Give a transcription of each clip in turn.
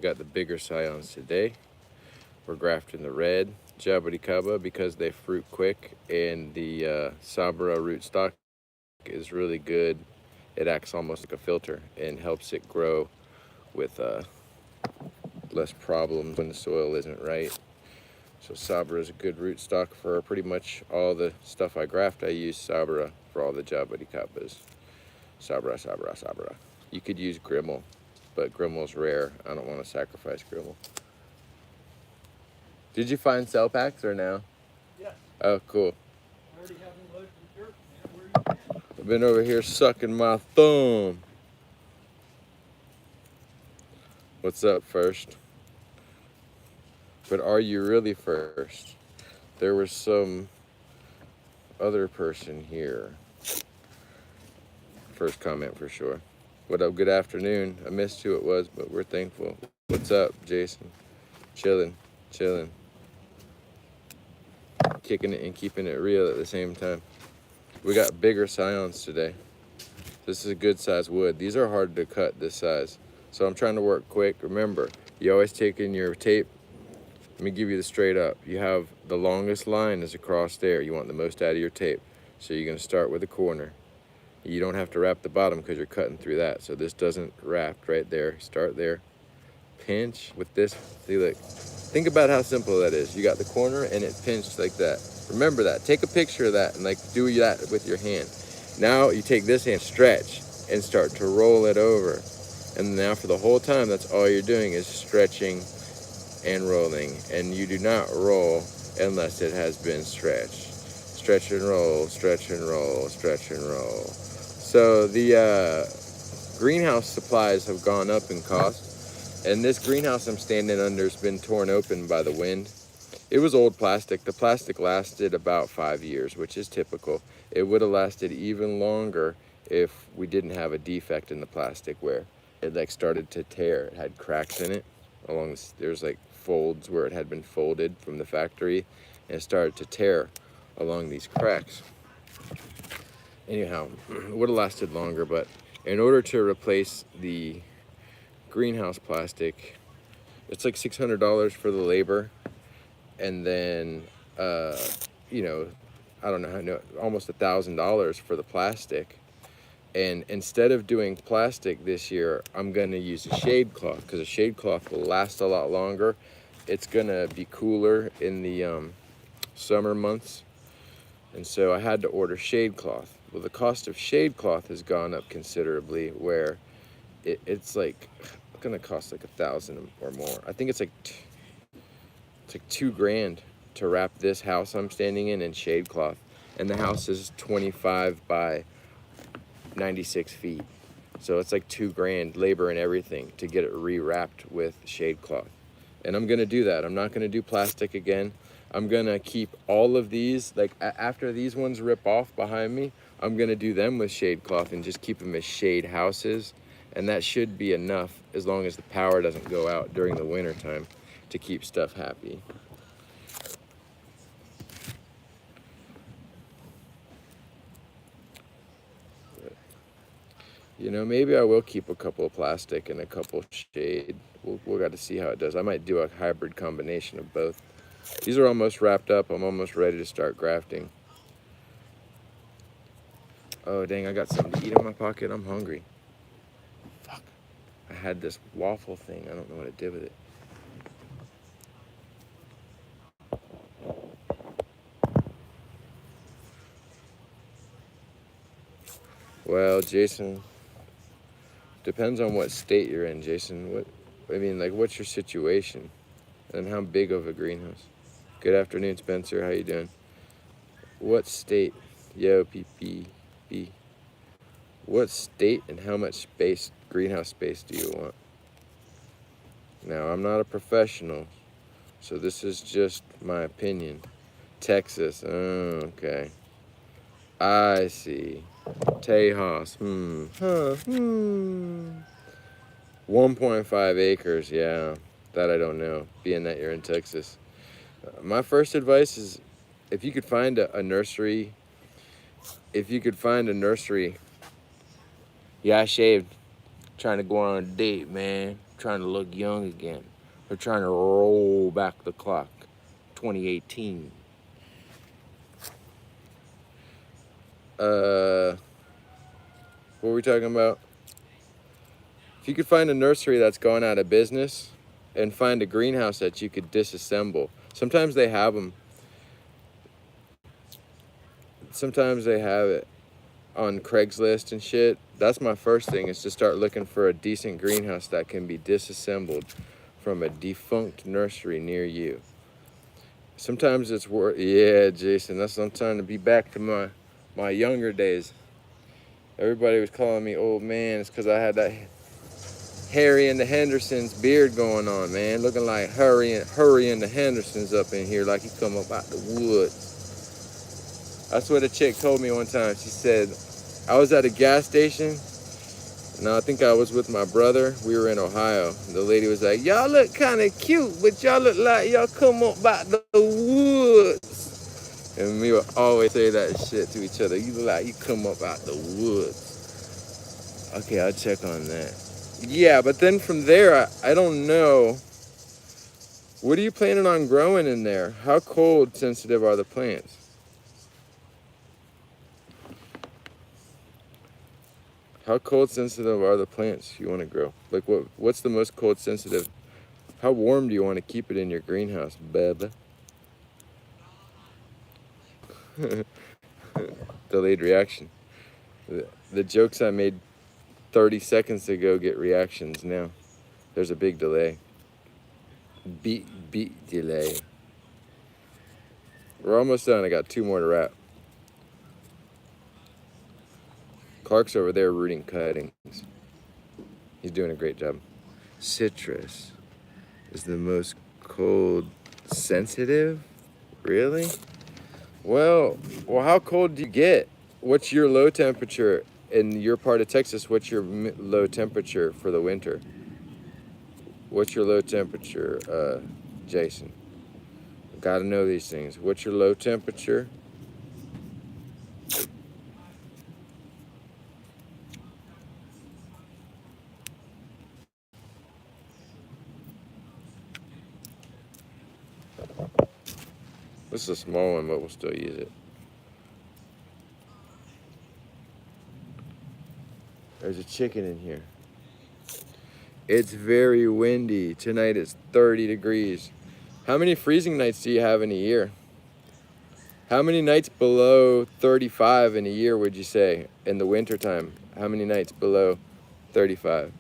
got the bigger Scions today. We're grafting the red jaboticaba because they fruit quick, and the sabra rootstock is really good. It acts almost like a filter and helps it grow with less problems when the soil isn't right. So sabra is a good rootstock for pretty much all the stuff I graft. I use sabra for all the jaboticabas. Sabra, sabra, sabra. You could use grimmel, but grimmel's rare. I don't want to sacrifice grimmel. Did you find cell packs or no? Yes. Oh, cool. I already have them loaded with dirt, man. Where are you at? I've been over here sucking my thumb. What's up, first? But are you really first? There was some other person here. First comment for sure. What up, good afternoon. I missed who it was, but we're thankful. What's up, Jason? Chilling, chilling. Kicking it and keeping it real at the same time. We got bigger Scions today. This is a good size wood. These are hard to cut this size. So I'm trying to work quick. Remember, you always take in your tape. Let me give you the straight up. You have the longest line is across there. You want the most out of your tape. So you're gonna start with the corner. You don't have to wrap the bottom because you're cutting through that. So this doesn't wrap right there. Start there. Pinch with this. See, look. Think about how simple that is. You got the corner and it pinched like that. Remember that. Take a picture of that and like do that with your hand. Now you take this hand, stretch, and start to roll it over. And now for the whole time, that's all you're doing is stretching and rolling. And you do not roll unless it has been stretched. Stretch and roll, stretch and roll, stretch and roll. So the greenhouse supplies have gone up in cost. And this greenhouse I'm standing under has been torn open by the wind. It was old plastic. The plastic lasted about 5 years, which is typical. It would have lasted even longer if we didn't have a defect in the plastic where it like started to tear. It had cracks in it. There's like folds where it had been folded from the factory, and it started to tear along these cracks. Anyhow, it would have lasted longer, but in order to replace the greenhouse plastic, it's like $600 for the labor, and then you know, I don't know, almost $1,000 for the plastic. And instead of doing plastic this year, I'm gonna use a shade cloth because a shade cloth will last a lot longer. It's gonna be cooler in the summer months, and so I had to order shade cloth. Well, the cost of shade cloth has gone up considerably, where it's like gonna cost like $1,000 or more. I think it's like $2,000 to wrap this house I'm standing in shade cloth, and the house is 25 by 96 feet. So it's like $2,000 labor and everything to get it rewrapped with shade cloth. And I'm gonna do that. I'm not gonna do plastic again. I'm gonna keep all of these, like after these ones rip off behind me, I'm gonna do them with shade cloth and just keep them as shade houses. And that should be enough as long as the power doesn't go out during the winter time to keep stuff happy. You know, maybe I will keep a couple of plastic and a couple shade. We'll got to see how it does. I might do a hybrid combination of both. These are almost wrapped up. I'm almost ready to start grafting. Oh, dang, I got something to eat in my pocket. I'm hungry. Fuck. I had this waffle thing. I don't know what it did with it. Well, Jason, depends on what state you're in, Jason. What's your situation? And how big of a greenhouse? Good afternoon, Spencer. How you doing? What state? Yo, PPP. What state and how much space, greenhouse space, do you want? Now, I'm not a professional, so this is just my opinion. Texas. Oh, okay. I see. Tejas. 1.5 acres. Yeah, that I don't know, being that you're in Texas. My first advice is if you could find a nursery. Yeah, I shaved. Trying to go on a date, man. trying to look young again. They're trying to roll back the clock. 2018. What were we talking about? If you could find a nursery that's going out of business and find a greenhouse that you could disassemble. Sometimes they have them. Sometimes they have it on Craigslist and shit. That's my first thing, is to start looking for a decent greenhouse that can be disassembled from a defunct nursery near you. Sometimes it's worth, yeah, Jason, that's what I'm trying to be back to my younger days. Everybody was calling me old man. It's because I had that Harry and the Hendersons beard going on, man. Looking like Hurry and the Hendersons up in here, like he come up out the woods. That's what a chick told me one time. She said, I was at a gas station. No, I think I was with my brother. We were in Ohio. The lady was like, y'all look kind of cute, but y'all look like y'all come up out the woods. And we would always say that shit to each other. You look like you come up out the woods. Okay, I'll check on that. Yeah, but then from there, I don't know. What are you planning on growing in there? How cold sensitive are the plants? How cold sensitive are the plants you want to grow? Like what's the most cold sensitive? How warm do you want to keep it in your greenhouse, babe? Delayed reaction. The jokes I made 30 seconds ago get reactions now. There's a big delay. Beat delay. We're almost done. I got 2 more to wrap. Clark's over there rooting cuttings. He's doing a great job. Citrus is the most cold sensitive? Really? Well, how cold do you get? What's your low temperature in your part of Texas? What's your low temperature for the winter? What's your low temperature, Jason? Gotta know these things. What's your low temperature? This is a small one, but we'll still use it. There's a chicken in here. It's very windy. Tonight it's 30 degrees. How many freezing nights do you have in a year? How many nights below 35 in a year would you say in the wintertime? How many nights below 35?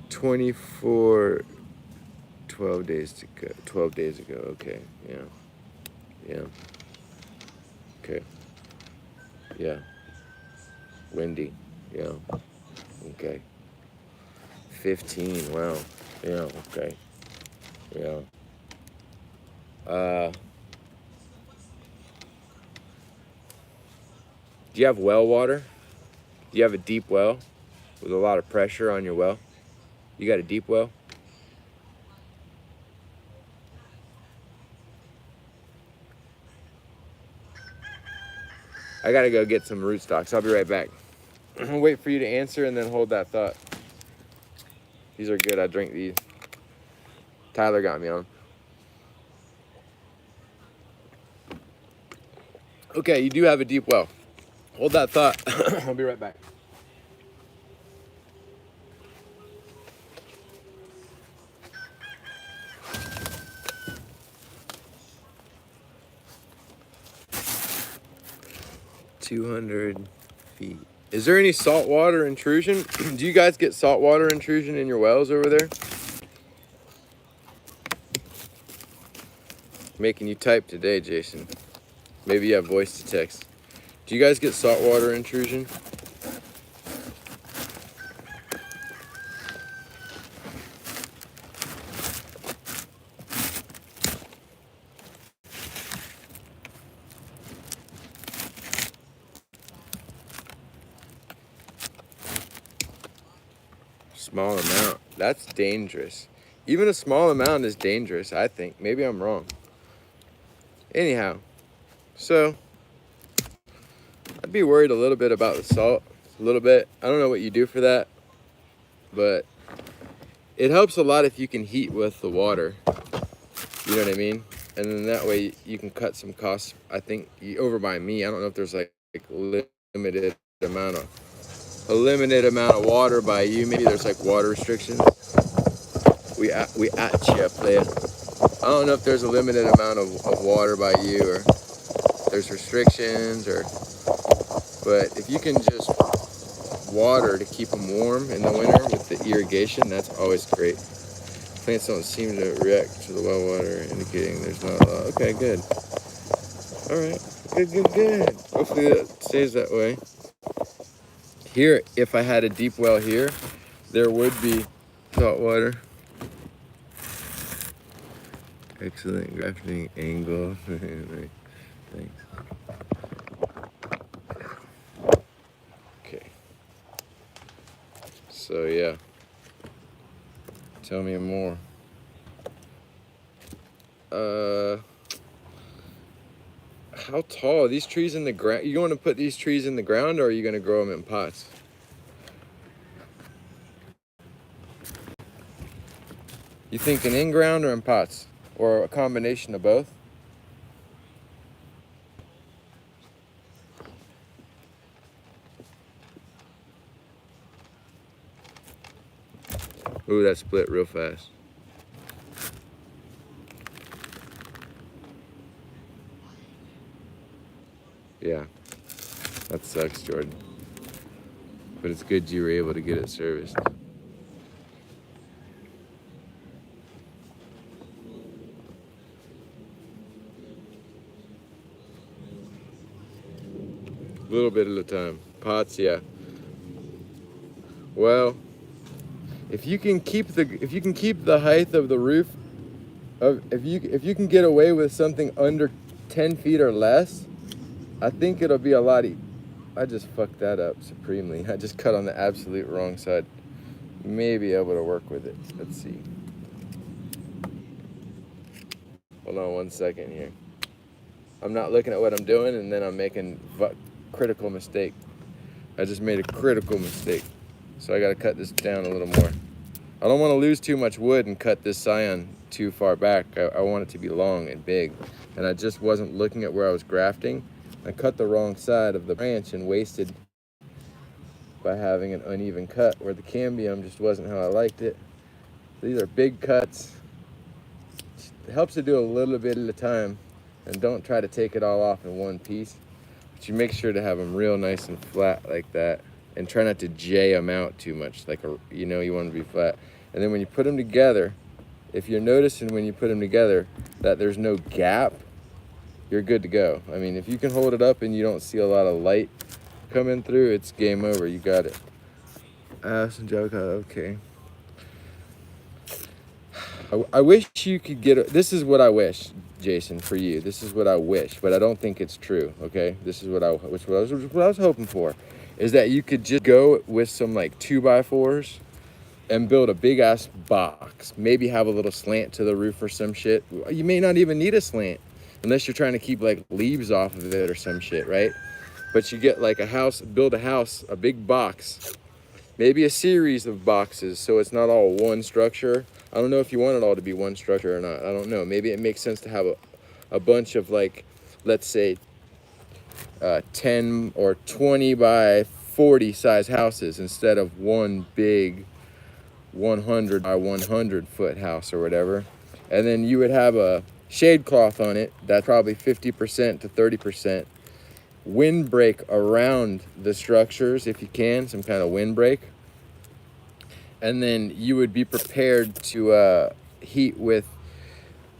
24, 12 days to go. 12 days ago, okay, yeah. Yeah. Okay. Yeah. Windy. Yeah. Okay. 15. Wow. Yeah. Okay. Yeah. Do you have well water? Do you have a deep well with a lot of pressure on your well? You got a deep well? I gotta go get some rootstocks. I'll be right back. I'll wait for you to answer and then hold that thought. These are good. I drink these. Tyler got me on. Okay, you do have a deep well. Hold that thought. I'll be right back. $200 feet. Is there any saltwater intrusion? Do you guys get saltwater intrusion in your wells over there? Making you type today, Jason. Maybe you have voice to text. Do you guys get saltwater intrusion? Small amount. That's dangerous. Even a small amount is dangerous, I think. Maybe I'm wrong. Anyhow, so I'd be worried a little bit about the salt. A little bit. I don't know what you do for that, but it helps a lot if you can heat with the water. You know what I mean? And then that way you can cut some costs. I think over by me, I don't know if there's like limited amount of a limited amount of water by you. Maybe there's like water restrictions. We at ya, player. I don't know if there's a limited amount of water by you, or there's restrictions, or but if you can just water to keep them warm in the winter with the irrigation, that's always great. Plants don't seem to react to the well water, indicating there's not a lot. Okay, good. All right, good. Hopefully that stays that way. Here, if I had a deep well here, there would be salt water. Excellent grafting angle. Thanks. Okay. So yeah, tell me more. How tall are these trees in the ground? You want to put these trees in the ground, or are you going to grow them in pots? You thinking in ground or in pots, or a combination of both? Ooh, that split real fast. Yeah, that sucks, Jordan. But it's good you were able to get it serviced. A little bit at a time. Pots, yeah. Well, if you can keep the height of the roof, if you can get away with something under 10 feet or less, I think it'll be a lot. I just fucked that up supremely. I just cut on the absolute wrong side. May be able to work with it. Let's see. Hold on 1 second here. I'm not looking at what I'm doing, and then I'm making critical mistake. I just made a critical mistake. So I gotta cut this down a little more. I don't want to lose too much wood and cut this scion too far back. I want it to be long and big. And I just wasn't looking at where I was grafting. I cut the wrong side of the branch and wasted by having an uneven cut where the cambium just wasn't how I liked it. These are big cuts. It helps to do a little bit at a time, and don't try to take it all off in one piece. But you make sure to have them real nice and flat like that, and try not to jay them out too much. Like you want them to be flat. And then when you put them together, if you're noticing when you put them together that there's no gap, you're good to go. I mean, if you can hold it up and you don't see a lot of light coming through, it's game over. You got it. Okay. I wish you could get this is what I wish, Jason, for you. This is what I wish, but I don't think it's true. Okay, this is what I was hoping for, is that you could just go with some like 2x4s and build a big ass box. Maybe have a little slant to the roof or some shit. You may not even need a slant unless you're trying to keep like leaves off of it or some shit, right? But you get like a house, build a house, a big box, maybe a series of boxes, so it's not all one structure. I don't know if you want it all to be one structure or not. I don't know. Maybe it makes sense to have a bunch of like, let's say 10 or 20 by 40 size houses instead of one big 100 by 100 foot house or whatever. And then you would have a shade cloth on it that's probably 50% to 30%. Windbreak around the structures if you can, some kind of windbreak. And then you would be prepared to heat with,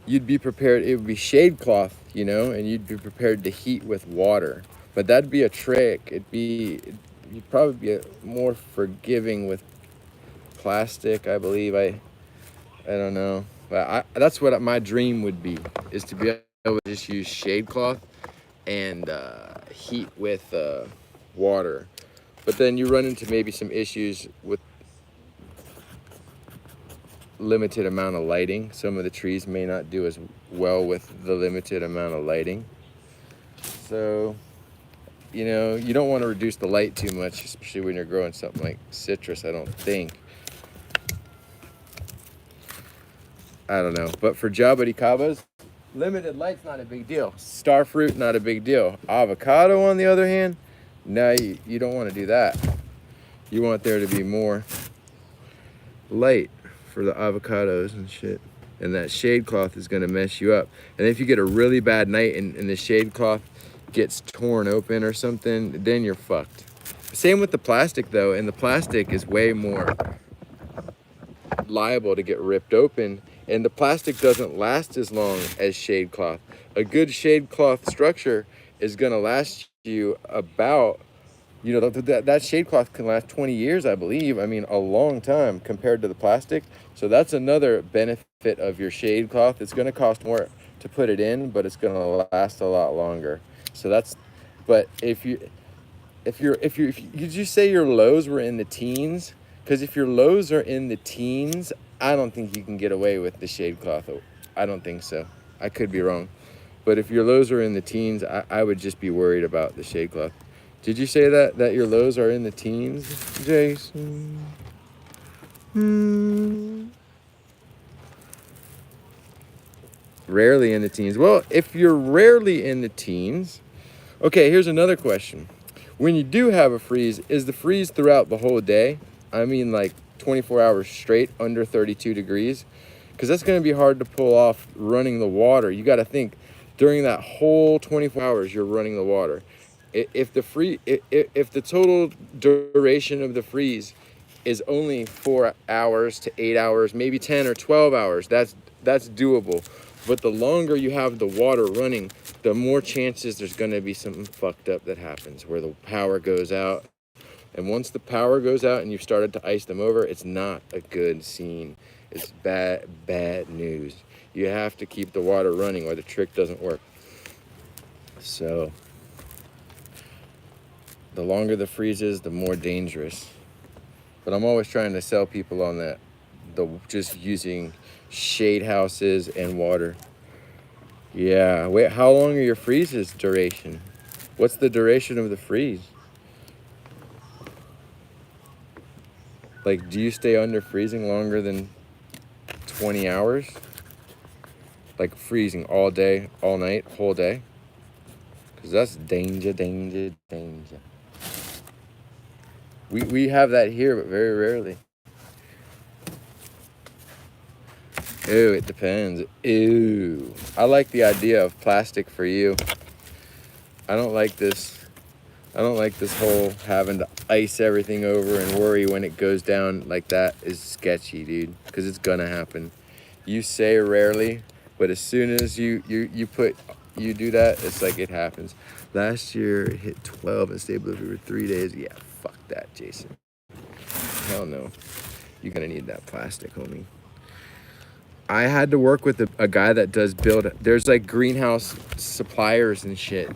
it would be shade cloth, and you'd be prepared to heat with water. But that'd be a trick. You'd probably be more forgiving with plastic, I believe. I don't know. But that's what my dream would be, is to be able to just use shade cloth and heat with water. But then you run into maybe some issues with limited amount of lighting. Some of the trees may not do as well with the limited amount of lighting. So, you don't want to reduce the light too much, especially when you're growing something like citrus, I don't think. I don't know. But for jaboticabas, limited light's not a big deal. Star fruit, not a big deal. Avocado, on the other hand, no, you don't want to do that. You want there to be more light for the avocados and shit. And that shade cloth is going to mess you up. And if you get a really bad night and the shade cloth gets torn open or something, then you're fucked. Same with the plastic though, and the plastic is way more liable to get ripped open, and the plastic doesn't last as long as shade cloth. A good shade cloth structure is going to last you about, you know, that shade cloth can last 20 years, I believe. I mean, a long time compared to the plastic. So that's another benefit of your shade cloth. It's going to cost more to put it in, but it's going to last a lot longer. So that's, but if you did you say your lows were in the teens? Because if your lows are in the teens, I don't think you can get away with the shade cloth. I don't think so. I could be wrong. But if your lows are in the teens, I would just be worried about the shade cloth. Did you say that your lows are in the teens, Jason? Rarely in the teens. Well, if you're rarely in the teens, okay, here's another question. When you do have a freeze, is the freeze throughout the whole day? I mean, like 24 hours straight under 32 degrees? Because that's going to be hard to pull off running the water. You got to think during that whole 24 hours you're running the water. If the total duration of the freeze is only 4 hours to 8 hours, maybe 10 or 12 hours, that's doable. But the longer you have the water running, the more chances there's going to be something fucked up that happens where the power goes out. And once the power goes out and you've started to ice them over, it's not a good scene. It's bad news. You have to keep the water running or the trick doesn't work. So the longer the freeze is, the more dangerous. But I'm always trying to sell people on that, just using shade houses and water. Yeah, wait, how long are your freezes duration? What's the duration of the freeze? Like, do you stay under freezing longer than 20 hours? Like freezing all day, all night, whole day? Because that's danger. We have that here, but very rarely. Ew, it depends. Ew. I like the idea of plastic for you. I don't like this whole having to ice everything over and worry when it goes down like that is sketchy, dude. Because it's gonna happen. You say rarely, but as soon as you do that, it's like it happens. Last year it hit 12 and stayed below for 3 days. Yeah, fuck that, Jason. Hell no. You're gonna need that plastic, homie. I had to work with a guy that does there's like greenhouse suppliers and shit.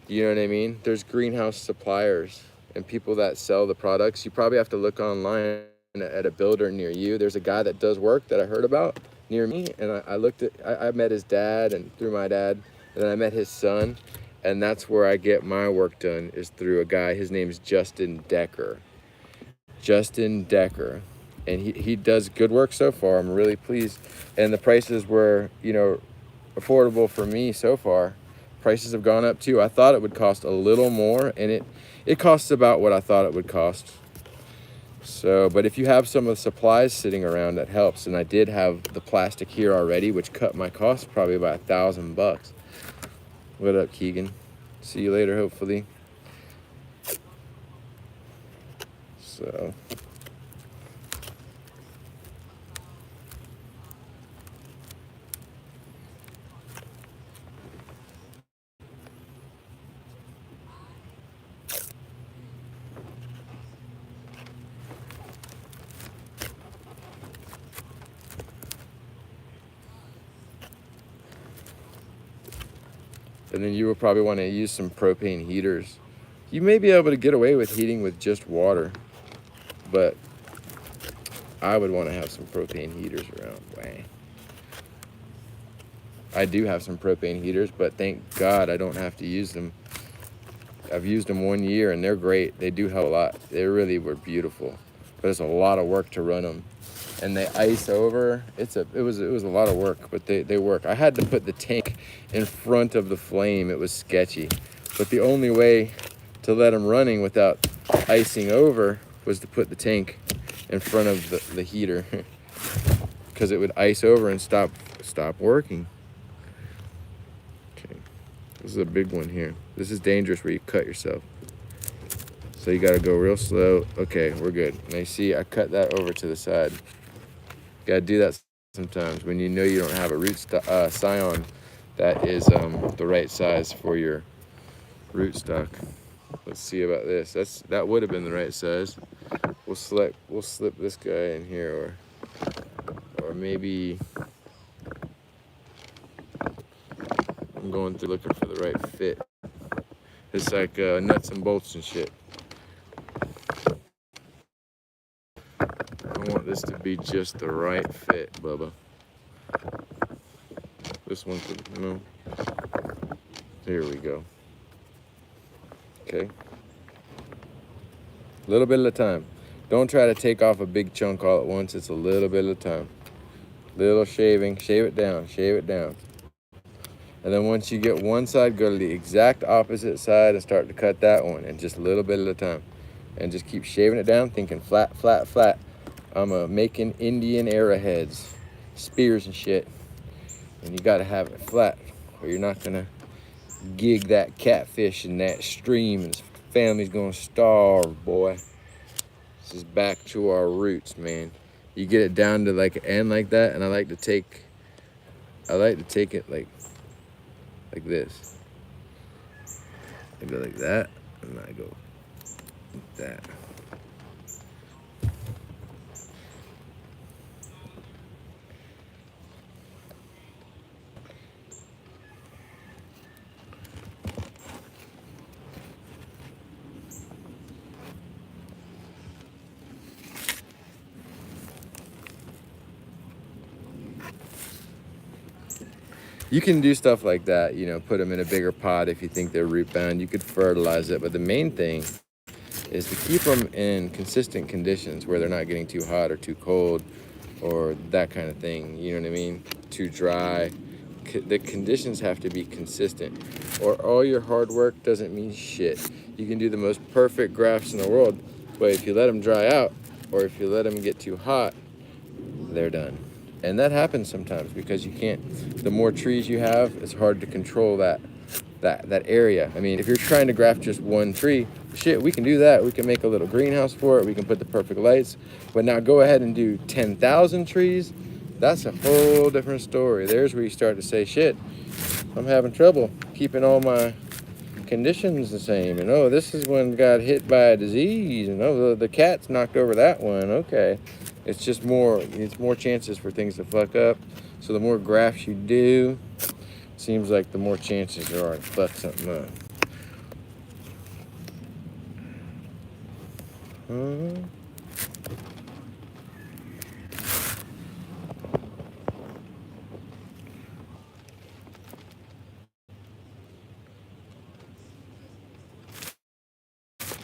You know what I mean? There's greenhouse suppliers and people that sell the products. You probably have to look online at a builder near you. There's a guy that does work that I heard about near me, and I met his dad and through my dad, and then I met his son, and that's where I get my work done is through a guy. His name's Justin Decker. And he does good work so far. I'm really pleased. And the prices were, affordable for me so far. Prices have gone up too. I thought it would cost a little more, and it costs about what I thought it would cost. So, but if you have some of the supplies sitting around, that helps. And I did have the plastic here already, which cut my cost probably about $1,000. What up, Keegan? See you later, hopefully. So. And then you will probably want to use some propane heaters. You may be able to get away with heating with just water, but I would want to have some propane heaters around. Wow. I do have some propane heaters, but thank God I don't have to use them. I've used them 1 year and they're great. They do help a lot. They really were beautiful, but it's a lot of work to run them. and they ice over. It was a lot of work, but they work. I had to put the tank in front of the flame. It was sketchy, but the only way to let them running without icing over was to put the tank in front of the heater, because it would ice over and stop working. Okay, this is a big one here. This is dangerous where you cut yourself. So you gotta go real slow. Okay, we're good. Now you see, I cut that over to the side. Gotta do that sometimes when you know you don't have a scion that is the right size for your rootstock. Let's see about this. That would have been the right size. We'll slip this guy in here, or maybe I'm going through looking for the right fit. It's like nuts and bolts and shit. I want this to be just the right fit, Bubba. This one, no. Here we go. Okay. A little bit at a time. Don't try to take off a big chunk all at once. It's a little bit at a time. Little shaving, shave it down, shave it down. And then once you get one side, go to the exact opposite side and start to cut that one, and just a little bit at a time. And just keep shaving it down, thinking flat, flat, flat. I'm making Indian arrowheads, spears and shit. And you gotta have it flat, or you're not gonna gig that catfish in that stream, and his family's gonna starve, boy. This is back to our roots, man. You get it down to like an end like that, and I like to take it like this. I go like that, and I go like that. You can do stuff like that, you know, put them in a bigger pot if you think they're root bound. You could fertilize it, but the main thing is to keep them in consistent conditions where they're not getting too hot or too cold or that kind of thing. You know what I mean? Too dry. The conditions have to be consistent, or all your hard work doesn't mean shit. You can do the most perfect grafts in the world, but if you let them dry out, or if you let them get too hot, they're done. And that happens sometimes because you can't, the more trees you have, it's hard to control that area. I mean, if you're trying to graft just one tree, shit, we can do that. We can make a little greenhouse for it. We can put the perfect lights. But now go ahead and do 10,000 trees. That's a whole different story. There's where you start to say, shit, I'm having trouble keeping all my conditions the same. And oh, this is one got hit by a disease. And oh, the cat's knocked over that one. Okay. It's more chances for things to fuck up. So the more grafts you do, seems like the more chances there are to fuck something up.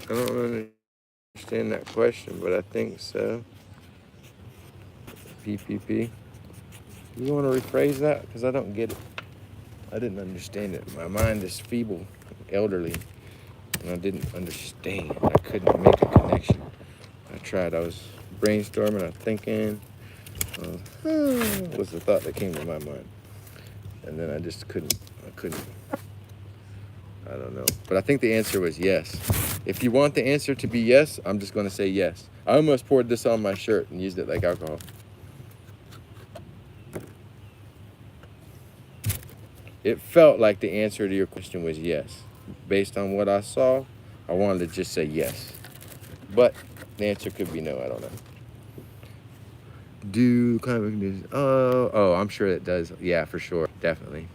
I don't understand that question, but I think so. PPP. You want to rephrase that? Because I don't get it. I didn't understand it. My mind is feeble, elderly, and I didn't understand. I couldn't make a connection. I tried. I was brainstorming, I was thinking. Was the thought that came to my mind. And then I just couldn't. I don't know. But I think the answer was yes. If you want the answer to be yes, I'm just going to say yes. I almost poured this on my shirt and used it like alcohol. It felt like the answer to your question was yes. Based on what I saw, I wanted to just say yes. But the answer could be no, I don't know. Do kind of conditions. Oh, I'm sure it does. Yeah, for sure. Definitely.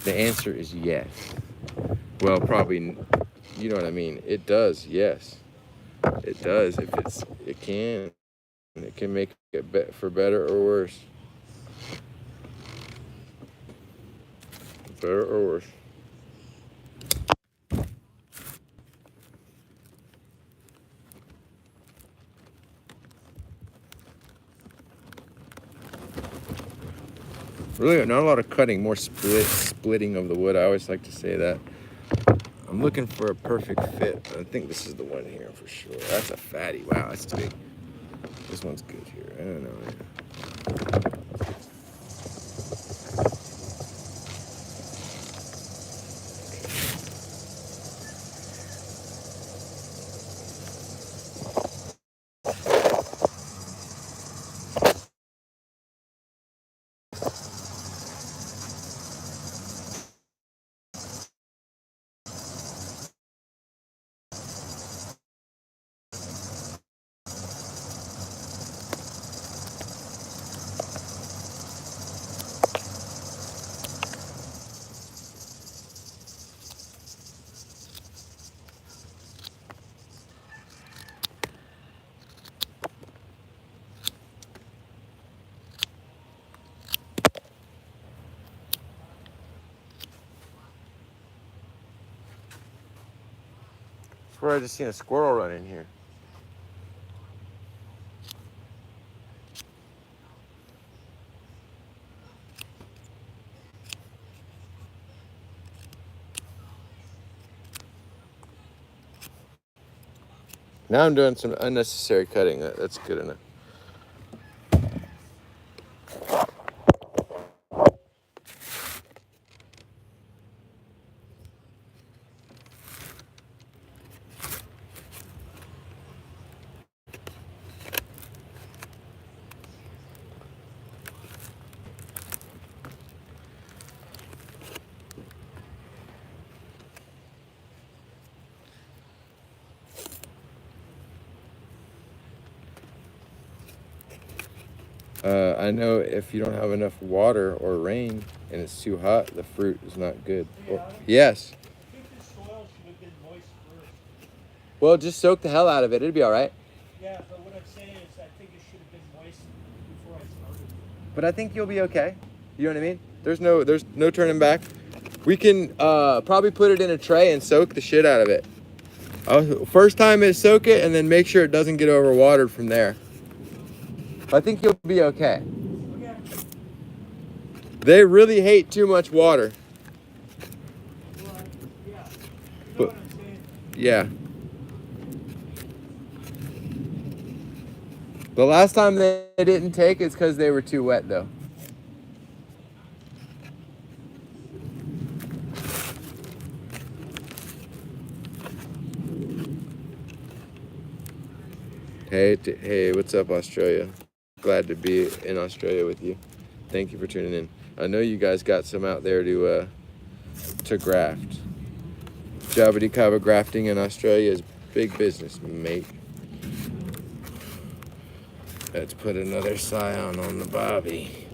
The answer is yes. Well, probably, you know what I mean. It does, yes. It does. It can. It can make it for better or worse. Better or worse. Really, not a lot of cutting, more splitting of the wood. I always like to say that. I'm looking for a perfect fit. I think this is the one here for sure. That's a fatty. Wow, that's big. This one's good here. I don't know. I swear I just seen a squirrel run in here. Now I'm doing some unnecessary cutting. That's good enough. I know if you don't have enough water or rain and it's too hot, the fruit is not good. Yes. I think the soil should have been moist first. Well, just soak the hell out of it. It'll be all right. Yeah, but what I'm saying is I think it should have been moist before I started. But I think you'll be okay. You know what I mean? There's no turning back. We can probably put it in a tray and soak the shit out of it. First time is soak it and then make sure it doesn't get overwatered from there. I think you'll be okay. Okay. They really hate too much water. Well, yeah. You know But- what I'm saying? Yeah. The last time they didn't take is because they were too wet, though. Hey, what's up, Australia? Glad to be in Australia with you. Thank you for tuning in. I know you guys got some out there to graft. Jaboticaba grafting in Australia is big business, mate. Let's put another scion on the bobby.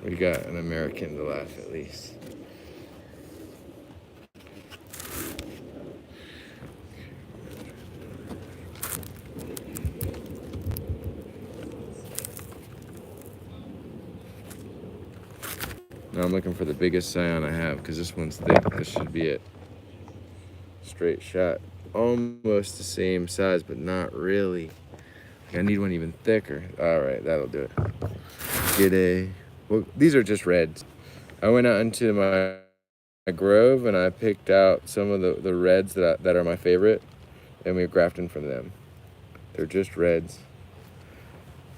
We got an American to laugh at least. Now I'm looking for the biggest scion I have because this one's thick. This should be it. Straight shot. Almost the same size, but not really. I need one even thicker. All right, that'll do it. Get a. Well, these are just reds. I went out into my grove and I picked out some of the reds that are my favorite, and we're grafting from them. They're just reds.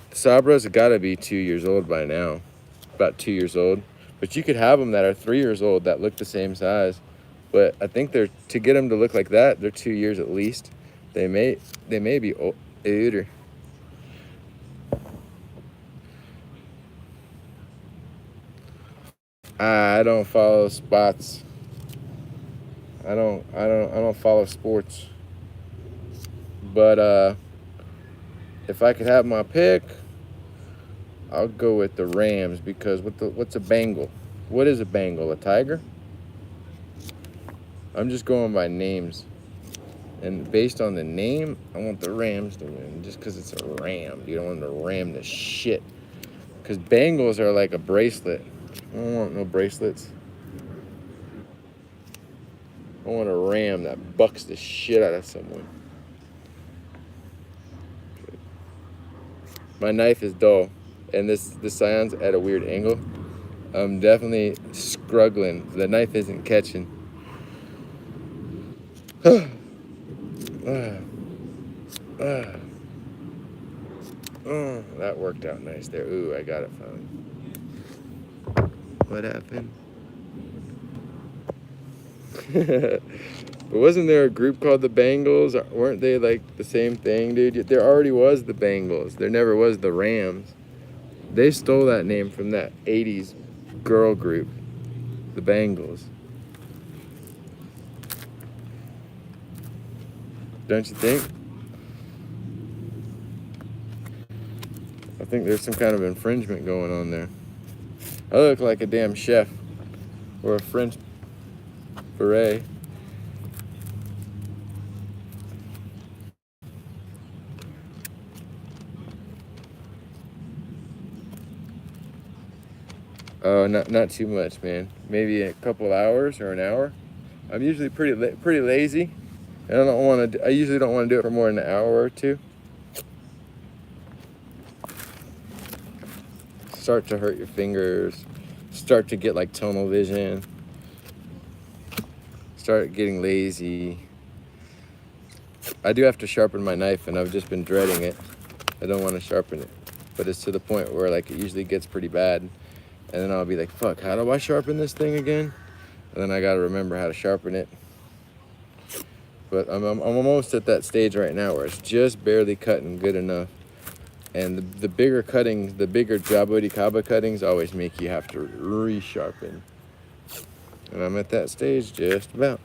The Sabras have got to be 2 years old by now, about 2 years old. But you could have them that are 3 years old that look the same size. But I think to get them to look like that, they're 2 years at least. They may be older. I don't follow spots. I don't follow sports. But if I could have my pick, I'll go with the Rams because what's a Bengal? What is a Bengal? A tiger? I'm just going by names. And based on the name, I want the Rams to win. Just because it's a ram. You don't want to ram the shit. Because bangles are like a bracelet. I don't want no bracelets. I want a ram that bucks the shit out of someone. My knife is dull. And this Scion's at a weird angle. I'm definitely struggling. The knife isn't catching. That worked out nice there. Ooh, I got it finally. What happened? But wasn't there a group called the Bangles? Weren't they like the same thing, dude? There already was the Bangles. There never was the Rams. They stole that name from that 80s girl group, the Bangles. Don't you think? I think there's some kind of infringement going on there. I look like a damn chef or a French beret. Oh, not too much, man. Maybe a couple hours or an hour. I'm usually pretty lazy, and I don't want to. I usually don't want to do it for more than an hour or two. Start to hurt your fingers. Start to get like tunnel vision. Start getting lazy. I do have to sharpen my knife, and I've just been dreading it. I don't want to sharpen it, but it's to the point where like it usually gets pretty bad, and then I'll be like, "Fuck, how do I sharpen this thing again?" And then I gotta remember how to sharpen it. But I'm almost at that stage right now where it's just barely cutting good enough. And the bigger cuttings, the bigger jaboticaba cuttings always make you have to resharpen. And I'm at that stage just about.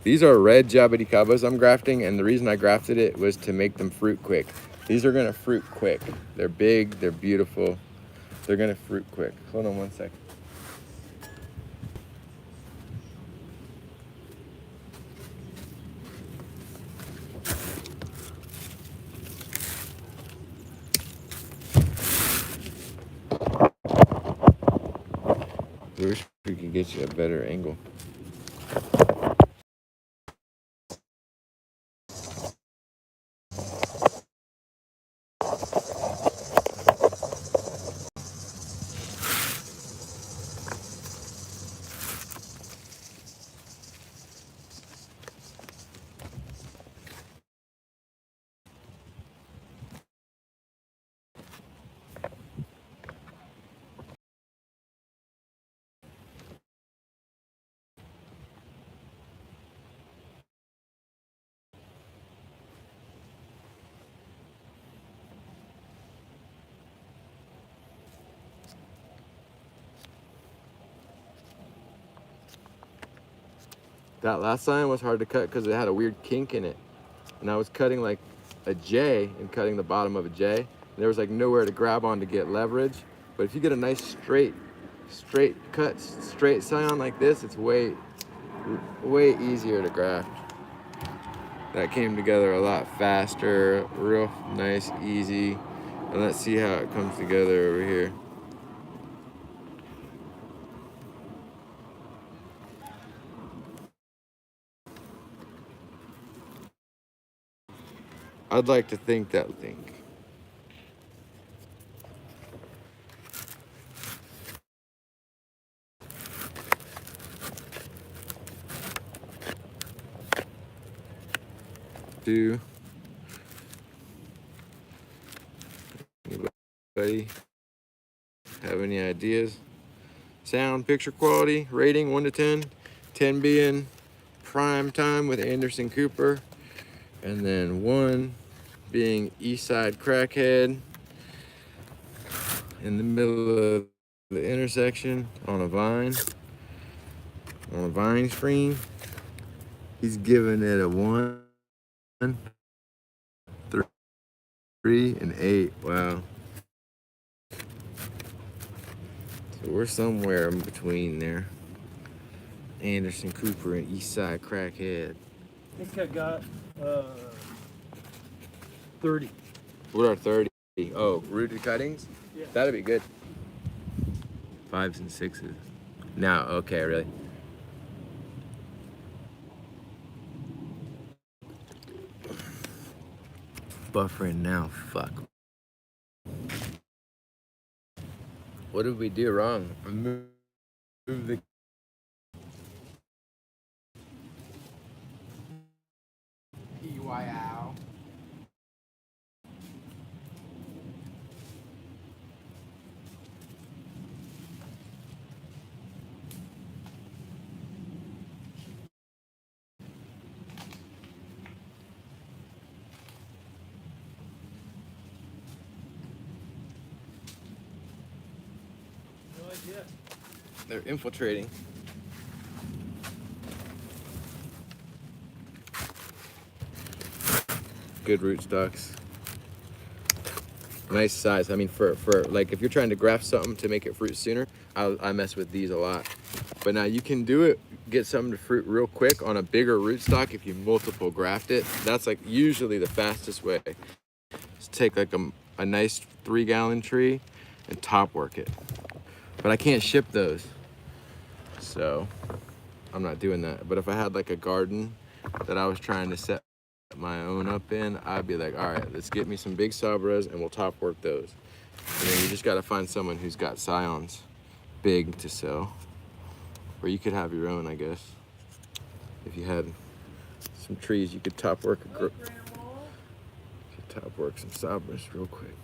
These are red jaboticabas I'm grafting, and the reason I grafted it was to make them fruit quick. These are gonna fruit quick. They're big, they're beautiful. They're gonna fruit quick. Hold on one second. I wish we could get you a better angle. That last sign was hard to cut because it had a weird kink in it. And I was cutting like a J and cutting the bottom of a J. And there was like nowhere to grab on to get leverage. But if you get a nice straight cut, straight scion like this, it's way easier to graft. That came together a lot faster, real nice, easy. And let's see how it comes together over here. I'd like to think that thing. Do anybody have any ideas? Sound, picture quality, rating 1 to 10. 10 being prime time with Anderson Cooper, and then 1 being East Side Crackhead in the middle of the intersection on a vine screen. He's giving it a 1, 3. 3 and 8. Wow. So we're somewhere in between there. Anderson Cooper and Eastside Crackhead. I think I got 30. What are 30? Oh, rooted cuttings? Yeah. That'd be good. 5s and 6s. Now, okay, really. Buffering now, fuck. What did we do wrong? Move the PYOW. No idea. They're infiltrating. Good rootstocks. Nice size. I mean, for like if you're trying to graft something to make it fruit sooner, I mess with these a lot. But now you can do it, get something to fruit real quick on a bigger rootstock if you multiple graft it. That's like usually the fastest way. Just take like a nice 3-gallon tree and top work it. But I can't ship those, so I'm not doing that. But if I had like a garden that I was trying to set my own up in, I'd be like, all right, let's get me some big sabras and we'll top work those. And then you just gotta find someone who's got Scions big to sell. Or you could have your own, I guess. If you had some trees, you could top work top work some sabras real quick.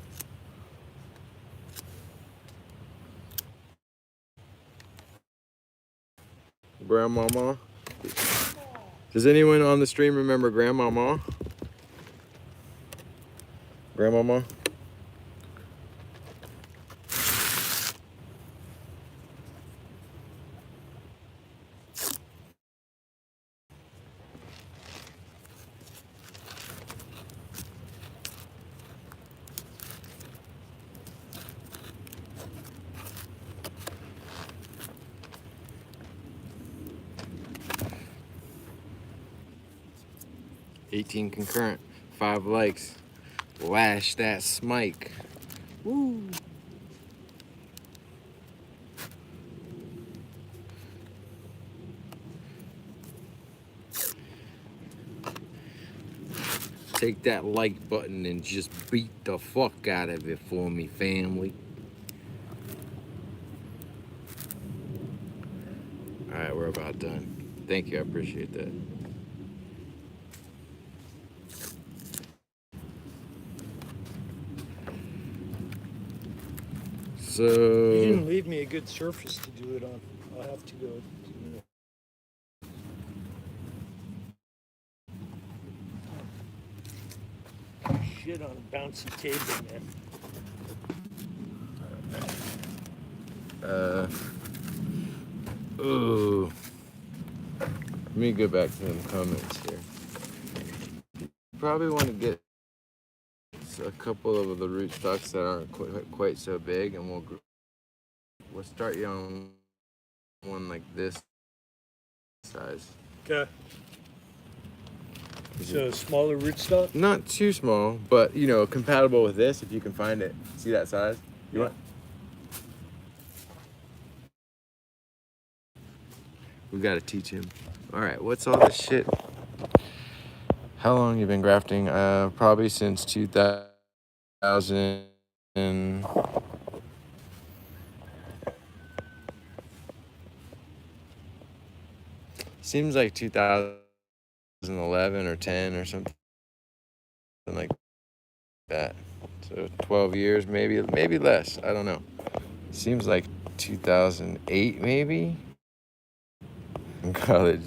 Grandmama. Does anyone on the stream remember Grandmama? Grandmama? $18 concurrent, 5 likes. Lash that smike. Woo! Take that like button and just beat the fuck out of it for me, family. All right, we're about done. Thank you, I appreciate that. So You didn't leave me a good surface to do it on. I'll have to go. Shit on a bouncy table, man. Ooh. Let me go back to them comments here. You probably want to get a couple of the rootstocks that aren't quite so big, and we'll start you on one like this size. Okay. So smaller rootstock? Not too small, but you know, compatible with this if you can find it. See that size? You want? We gotta teach him. All right, what's all this shit? How long you been grafting? Probably since 2000. Seems like 2011 or 10 or something like that. So 12 years, maybe less. I don't know. Seems like 2008 maybe. In college.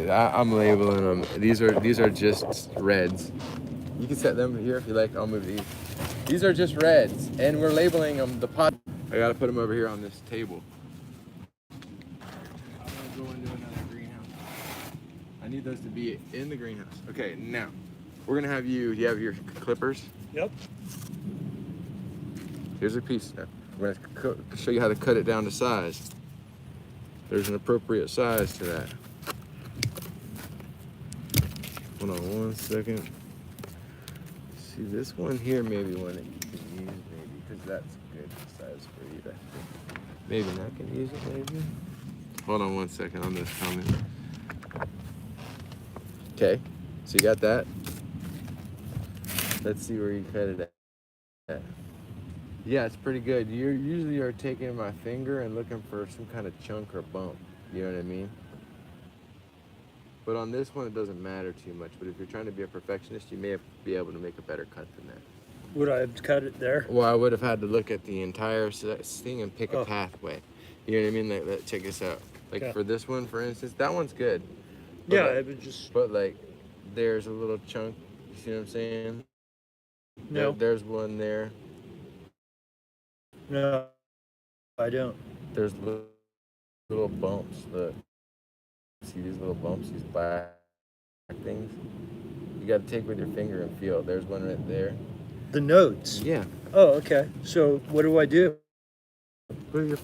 I'm labeling them. These are just reds. You can set them here if you like. I'll move these. These are just reds, and we're labeling them the pot. I gotta put them over here on this table. I'm gonna go into another greenhouse. I need those to be in the greenhouse. Okay, now we're gonna have you have your clippers. Yep. Here's a piece now. I'm gonna show you how to cut it down to size. There's an appropriate size to that. Hold on one second. See, this one here maybe one that you can use maybe, because that's a good size for you. Maybe not can use it maybe. Hold on one second on this comment. Okay, so you got that. Let's see where you cut it at. Yeah, it's pretty good. You usually are taking my finger and looking for some kind of chunk or bump. You know what I mean? But on this one, it doesn't matter too much. But if you're trying to be a perfectionist, you may be able to make a better cut than that. Would I have cut it there? Well, I would have had to look at the entire thing and pick a pathway. You know what I mean? Like, check this out. Like for this one, for instance, that one's good. But Yeah, like, it would just. But like, there's a little chunk. You see what I'm saying? No. There's one there. No, I don't. There's little bumps. Look. See these little bumps? These black things? You got to take with your finger and feel. There's one right there. The notes? Yeah. Oh, okay. So what do I do? Put your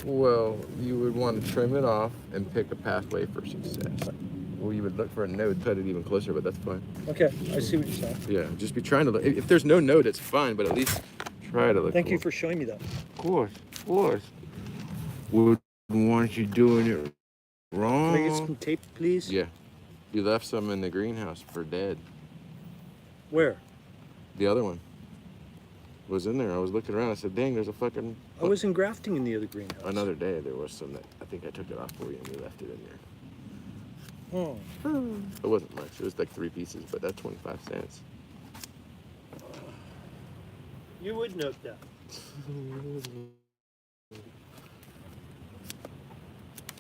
Well, you would want to trim it off and pick a pathway for success. Well, you would look for a node, cut it even closer, but that's fine. Okay, I see what you're saying. Yeah, just be trying to look. If there's no node, it's fine, but at least try to look. Thank you for showing me that. Of course, of course. Wouldn't want you doing it wrong. Can I get some tape, please? Yeah. You left some in the greenhouse for dead. Where? The other one was in there. I was looking around. I said, dang, there's a fucking... I wasn't grafting in the other greenhouse. Another day, there was some that I think I took it off for you and we left it in there. Oh. It wasn't much. It was like 3 pieces, but that's 25 cents. You would note that.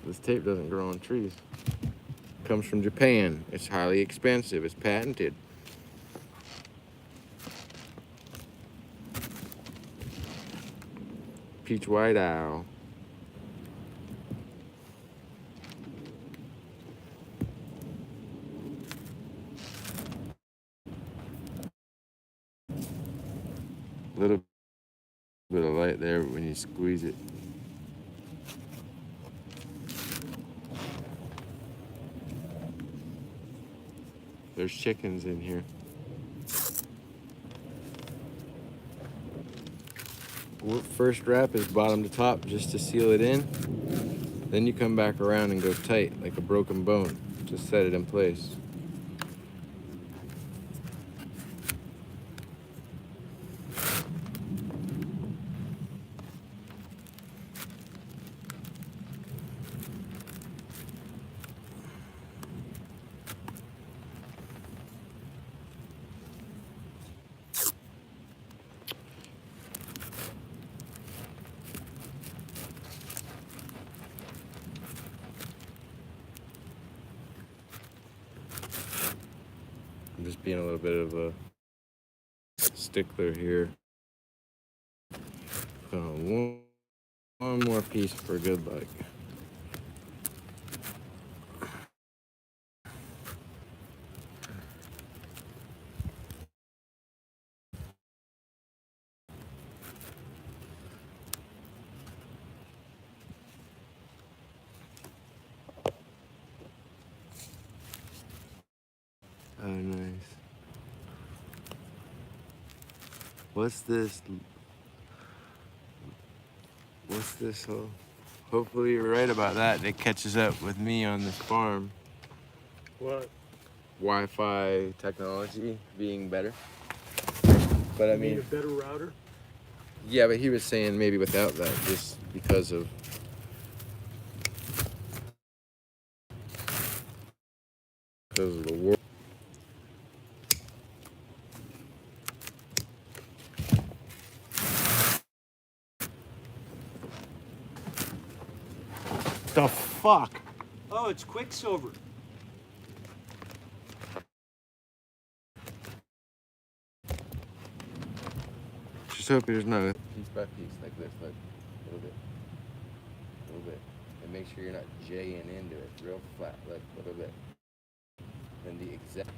This tape doesn't grow on trees. It comes from Japan. It's highly expensive. It's patented. Peach white owl. Little bit of light there when you squeeze it. There's chickens in here. First wrap is bottom to top just to seal it in. Then you come back around and go tight like a broken bone. Just set it in place. I'm just being a little bit of a stickler here. Put on one more piece for good luck. Oh, nice. What's this? What's this? Hopefully you're right about that. It catches up with me on this farm. What? Wi-Fi technology being better. But I mean, need a better router? Yeah, but he was saying maybe without that, just because of the world. The fuck? Oh, it's Quicksilver. Just hope there's no piece by piece like this, like a little bit, and make sure you're not jaying into it real flat, like a little bit. Then the exact.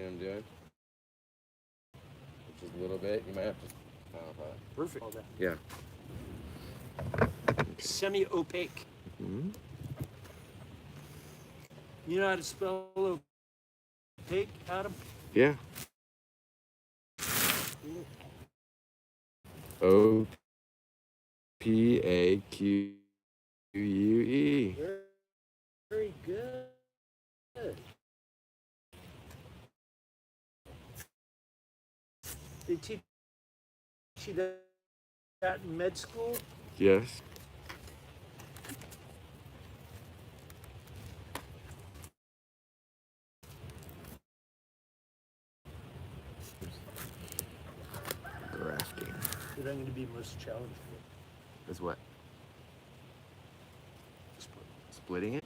See what I'm doing? Just a little bit. You might have to. Perfect. All that. Yeah. Semi-opaque. Mm-hmm. You know how to spell opaque, Adam? Yeah. OPAQUE. Very good. They teach you that in med school? Yes. Grafting. That I'm going to be most challenged with. Is what? Splitting it?